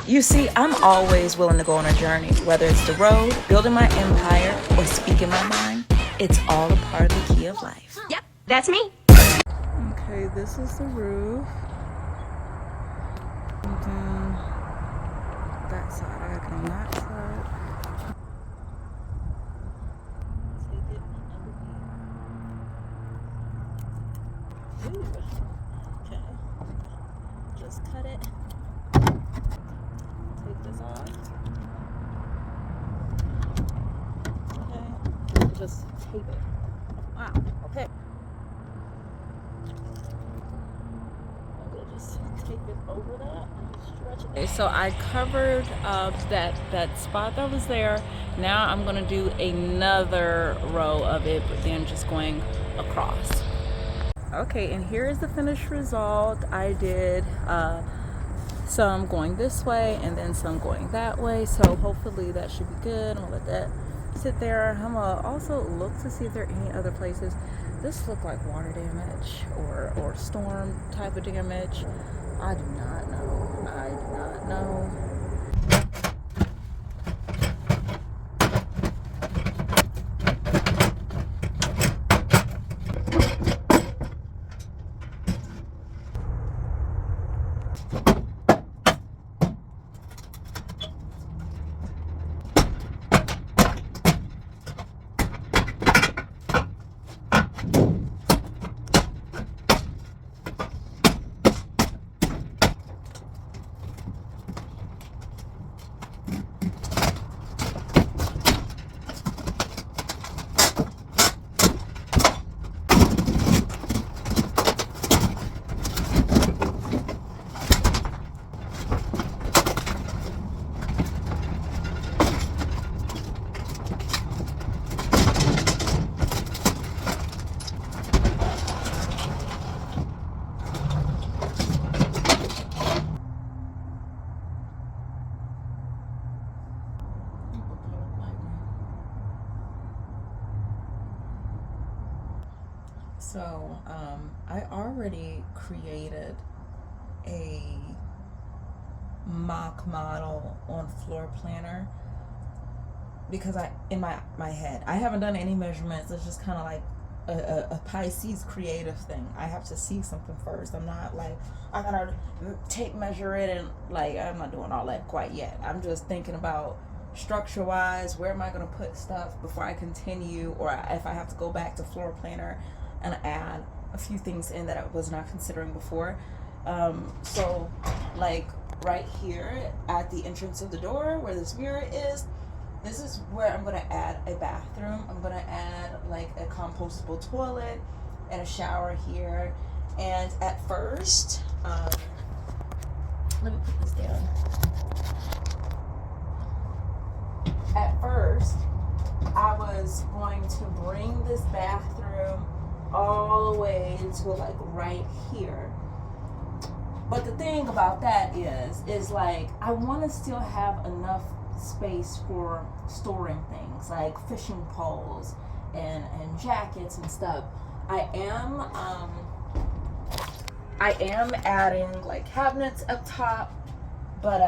You see, I'm always willing to go on a journey, whether it's the road, building my empire, or speaking my mind. It's all a part of the key of life. Yep, that's me. Okay, this is the roof. And then that side, I got it on that side. Take it underneath. Ooh, okay. Just cut it. Take this off. Okay. Just tape it. Wow, okay. Just tape it over that and stretch it. Okay, so I covered that spot that was there. Now I'm gonna do another row of it, but then just going across. Okay, and here is the finished result. I did some going this way and then some going that way, so hopefully that should be good. I'm gonna let that sit there. I'm gonna also look to see if there are any other places. This looked like water damage or storm type of damage. I do not know. I do not know. So I already created a mock model on Floor Planner because in my head I haven't done any measurements. It's just kind of like a Pisces creative thing. I have to see something first. I'm not like I gotta tape measure it and like I'm not doing all that quite yet. I'm just thinking about structure wise, where am I gonna put stuff before I continue, or if I have to go back to Floor Planner and add a few things in that I was not considering before. So like right here at the entrance of the door where this mirror is, this is where I'm gonna add a bathroom. I'm gonna add like a compostable toilet and a shower here. And at first, let me put this down. At first, I was going to bring this bathroom all the way to like right here. But the thing about that is like I want to still have enough space for storing things like fishing poles and jackets and stuff. I am adding like cabinets up top, but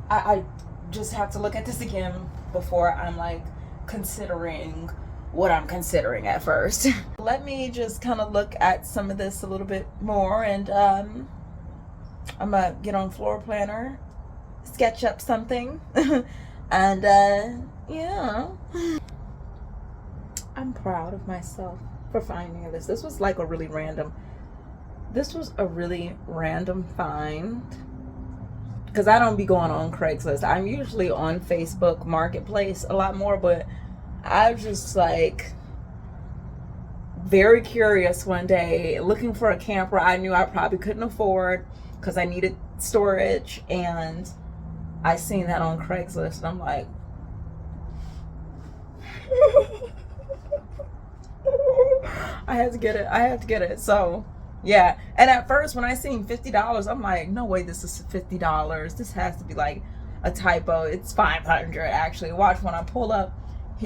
I just have to look at this again before I'm like considering what I'm considering at first. Let me just kind of look at some of this a little bit more, and I'm gonna get on Floor Planner, sketch up something, and yeah. I'm proud of myself for finding this. This was a really random find, because I don't be going on Craigslist. I'm usually on Facebook Marketplace a lot more, but I was just like very curious one day looking for a camper I knew I probably couldn't afford because I needed storage, and I seen that on Craigslist and I'm like I had to get it. So yeah, and at first when I seen $50, I'm like, no way, this is $50. This has to be like a typo. It's $500 actually. Watch when I pull up,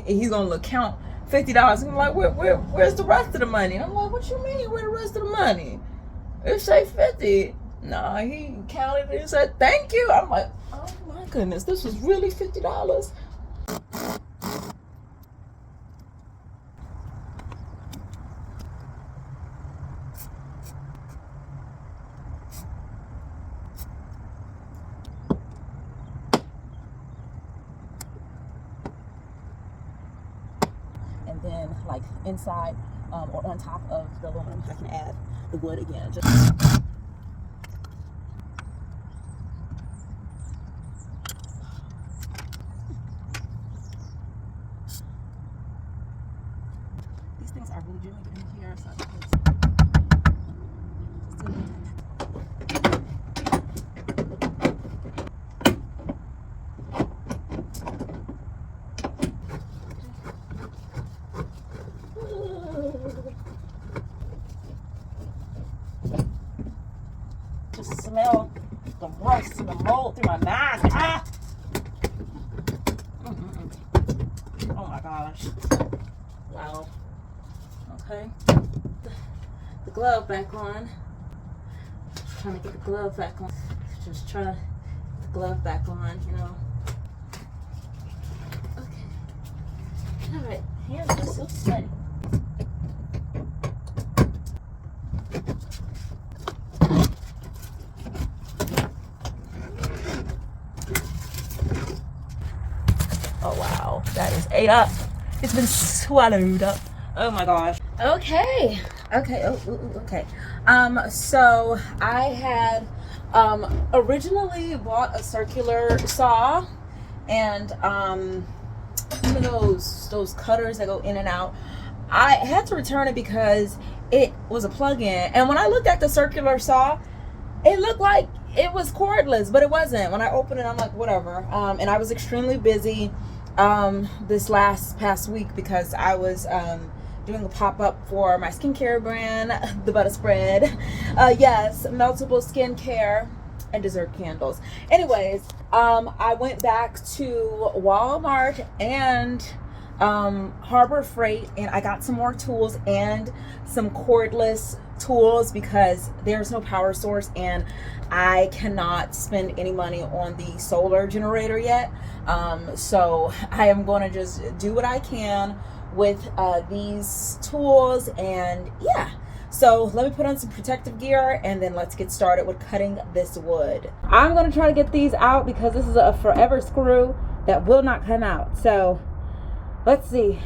he's gonna count $50. I'm like, where's the rest of the money? I'm like, what you mean, where the rest of the money? It say 50. No, he counted it and said thank you. I'm like, oh My goodness, this was really $50. And then, like inside or on top of the aluminum, I can add the wood again. Just these things are really doing in here, so I think it's just smell the rust and the mold through my mask. Ah! Oh my gosh. Wow. Okay. The glove back on. Just trying to get the glove back on. Just trying to get the glove back on, you know. Okay. Alright. Hands are so sweaty. Oh wow, that is ate up. It's been swallowed up. Oh my gosh. Okay. Okay. So I had originally bought a circular saw, and you know those cutters that go in and out. I had to return it because it was a plug-in, and when I looked at the circular saw, it looked like it was cordless, but it wasn't. When I opened it, I'm like, whatever. And I was extremely busy this past week because I was doing a pop-up for my skincare brand, the Butter Spread. Yes, meltable skincare and dessert candles. Anyways, I went back to Walmart and Harbor Freight, and I got some more tools and some cordless tools because there's no power source and I cannot spend any money on the solar generator yet. So I am going to just do what I can with these tools, and yeah. So let me put on some protective gear and then let's get started with cutting this wood. I'm going to try to get these out because this is a forever screw that will not come out. So let's see.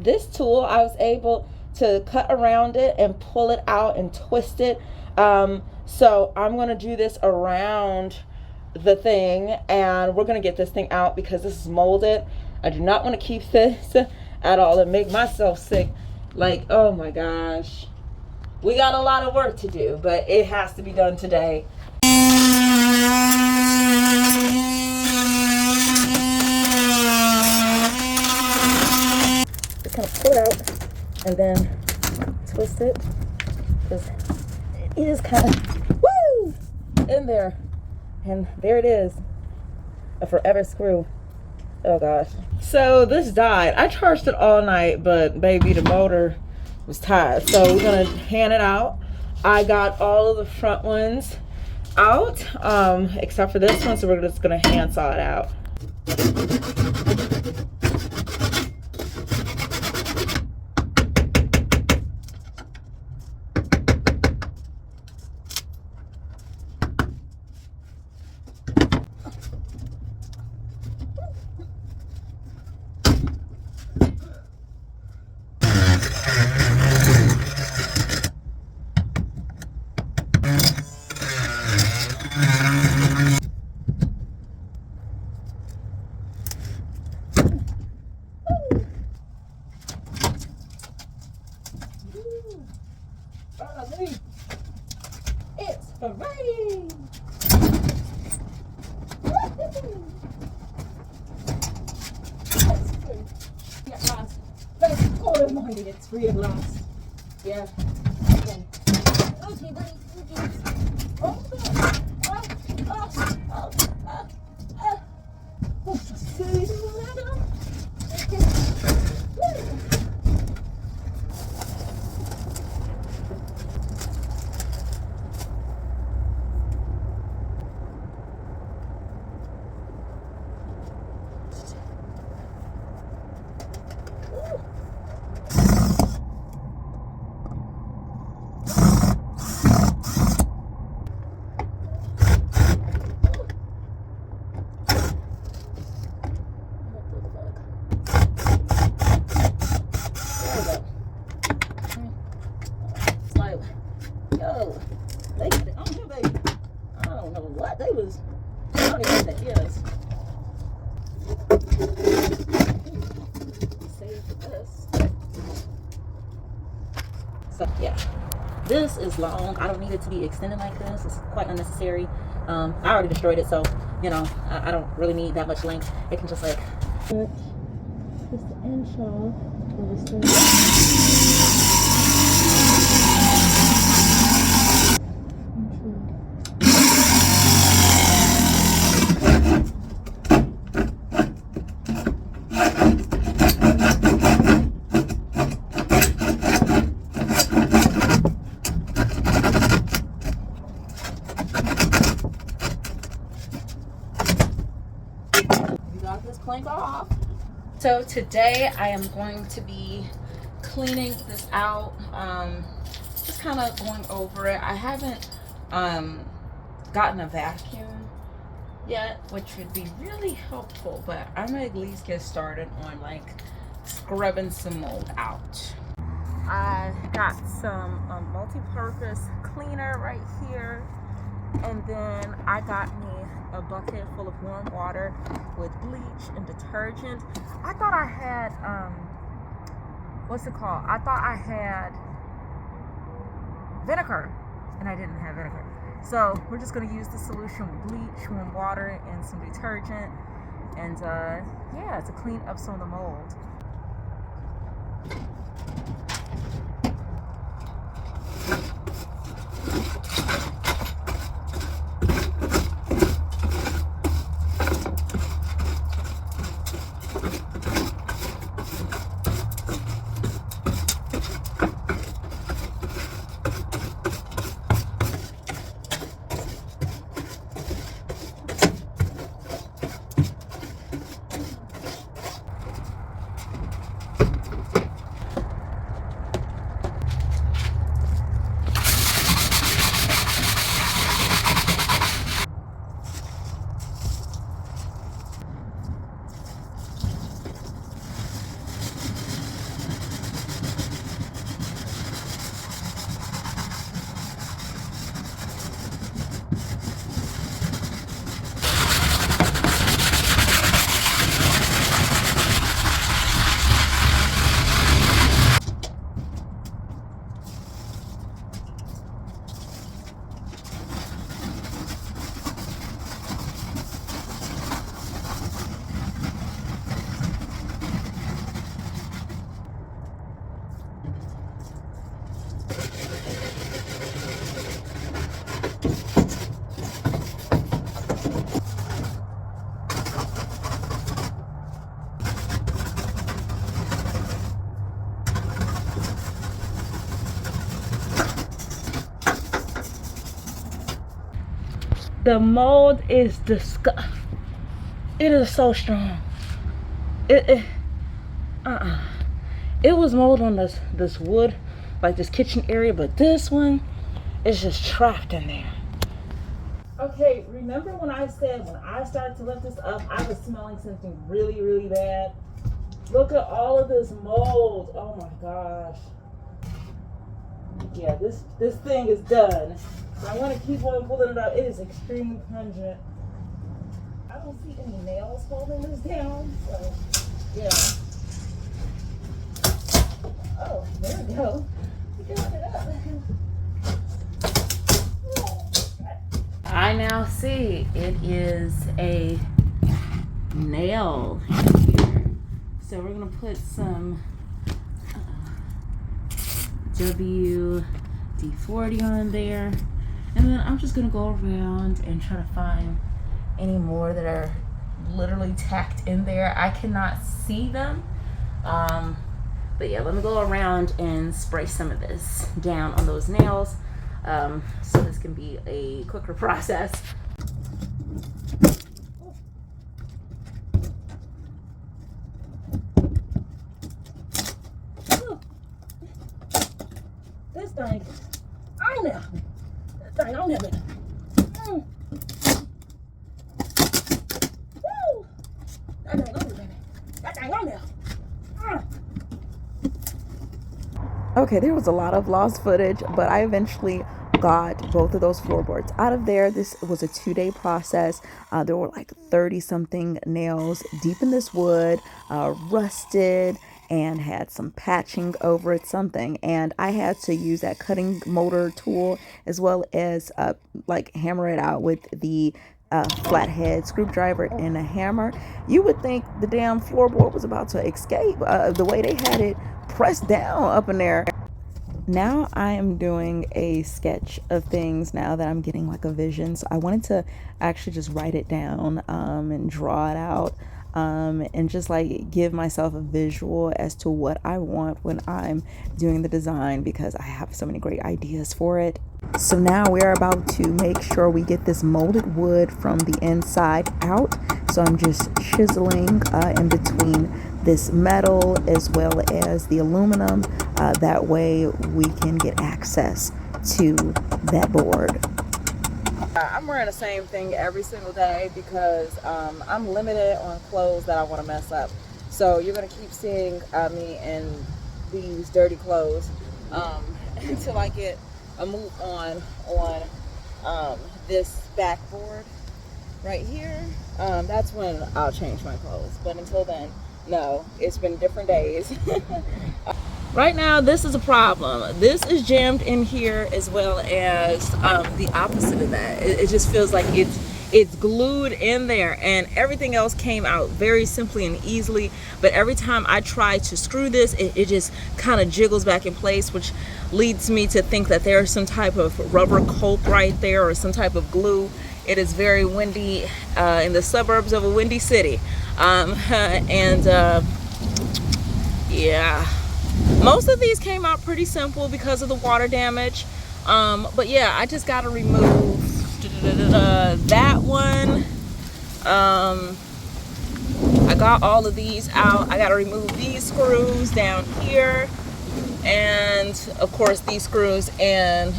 This tool, I was able to cut around it and pull it out and twist it. So I'm going to do this around the thing, and we're going to get this thing out because this is molded. I do not want to keep this at all and make myself sick. Like, oh my gosh. We got a lot of work to do, but it has to be done today. Just kind of pull it out and then twist it, because it is kind of in there, and there it is, a forever screw. Oh gosh. So this died. I charged it all night, but baby, the motor was tired, so we're gonna hand it out. I got all of the front ones out except for this one, so we're just gonna hand saw it out. It's a rain. Get lost. Let's go to morning. It's free at last. Yeah. Okay. Okay, buddy. Okay. Oh, God. Oh, oh, oh, oh, oh. Oh, see, yo, they got it on here, baby. I don't know what they was. I don't even know what that is. Save this. So yeah, this is long. I don't need it to be extended like this. It's quite unnecessary. I already destroyed it, so you know I don't really need that much length. It can just like just an inch off of the this plank off. So today I am going to be cleaning this out, just kind of going over it. I haven't gotten a vacuum yet, which would be really helpful, but I'm gonna at least get started on like scrubbing some mold out. I got some multi-purpose cleaner right here, and then I got me a bucket full of warm water with bleach and detergent. I thought I had what's it called? I thought I had vinegar, and I didn't have vinegar. So we're just gonna use the solution with bleach, warm water, and some detergent, and yeah, to clean up some of the mold. The mold is disgusting. It is so strong. It was mold on this wood, like this kitchen area, but this one is just trapped in there. Okay, remember when I said when I started to lift this up, I was smelling something really, really bad? Look at all of this mold. Oh my gosh. Yeah, this thing is done. So I want to keep on pulling it out. It is extremely pungent. I don't see any nails holding this down, so yeah. Oh, there we go. We got it up. I now see it is a nail here. So we're gonna put some WD-40 on there. And then I'm just gonna go around and try to find any more that are literally tacked in there. I cannot see them. But yeah, let me go around and spray some of this down on those nails, so this can be a quicker process. Ooh. This thing on there. That thing on there. Woo. That thing on there, baby. That thing on there. Okay, there was a lot of lost footage, but I eventually got both of those floorboards out of there. This was a 2-day process. There were like 30 something nails deep in this wood, rusted, and had some patching over it, something. And I had to use that cutting motor tool as well as like hammer it out with the flathead screwdriver and a hammer. You would think the damn floorboard was about to escape the way they had it pressed down up in there. Now I am doing a sketch of things now that I'm getting like a vision. So I wanted to actually just write it down and draw it out and just like give myself a visual as to what I want when I'm doing the design, because I have so many great ideas for it. So now we're about to make sure we get this molded wood from the inside out. So I'm just chiseling in between this metal as well as the aluminum. That way we can get access to that board. I'm wearing the same thing every single day because I'm limited on clothes that I want to mess up. So you're going to keep seeing me in these dirty clothes until I get a move on this backboard right here. That's when I'll change my clothes. But until then, no, it's been different days. Right now, this is a problem. This is jammed in here as well as the opposite of that. It just feels like it's glued in there, and everything else came out very simply and easily. But every time I try to screw this, it just kind of jiggles back in place, which leads me to think that there's some type of rubber coat right there or some type of glue. It is very windy in the suburbs of a windy city. Yeah. Most of these came out pretty simple because of the water damage. But yeah, I just got to remove that one. I got all of these out. I got to remove these screws down here. And of course these screws, and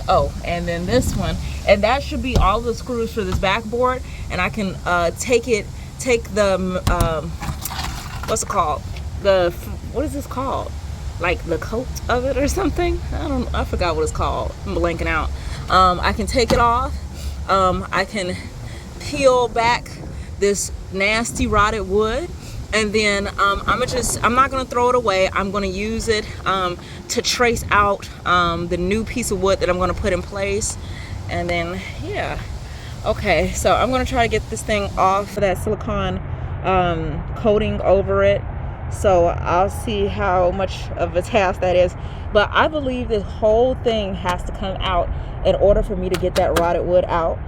and then this one. And that should be all the screws for this backboard. And I can take the, what's it called? What is this called? Like the coat of it or something? I forgot what it's called. I'm blanking out. I can take it off. I can peel back this nasty rotted wood, and then I'm not gonna throw it away. I'm gonna use it to trace out the new piece of wood that I'm gonna put in place. And then yeah, okay, so I'm gonna try to get this thing off of that silicone coating over it. So I'll see how much of a task that is. But I believe this whole thing has to come out in order for me to get that rotted wood out,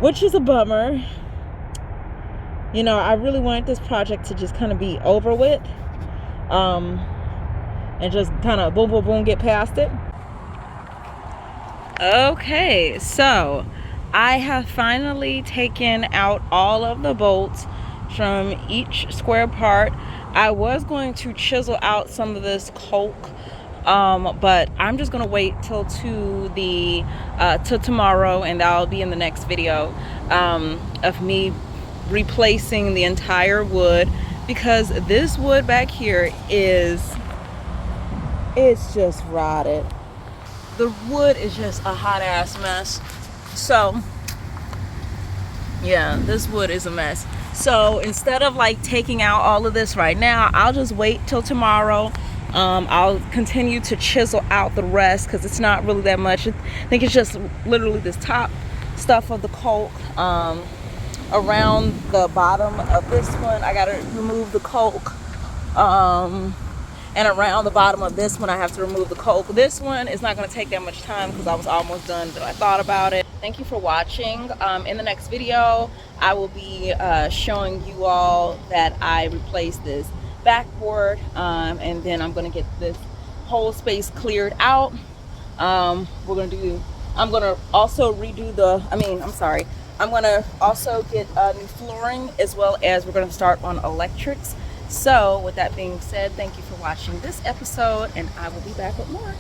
which is a bummer. You know, I really wanted this project to just kind of be over with, and just kind of boom, boom, boom, get past it. Okay, so I have finally taken out all of the bolts from each square part. I was going to chisel out some of this caulk, but I'm just gonna wait till tomorrow, and that'll be in the next video of me replacing the entire wood, because this wood back here it's just rotted. The wood is just a hot ass mess. So yeah, this wood is a mess. So instead of like taking out all of this right now, I'll just wait till tomorrow. I'll continue to chisel out the rest because it's not really that much. I think it's just literally this top stuff of the caulk. Around the bottom of this one, I gotta remove the caulk. And around the bottom of this one, I have to remove the coal. This one is not going to take that much time because I was almost done, but I thought about it. Thank you for watching. In the next video, I will be showing you all that I replaced this backboard, and then I'm going to get this whole space cleared out. I'm going to also redo I'm going to also get new flooring, as well as we're going to start on electrics. So with that being said, thank you for watching this episode, and I will be back with more.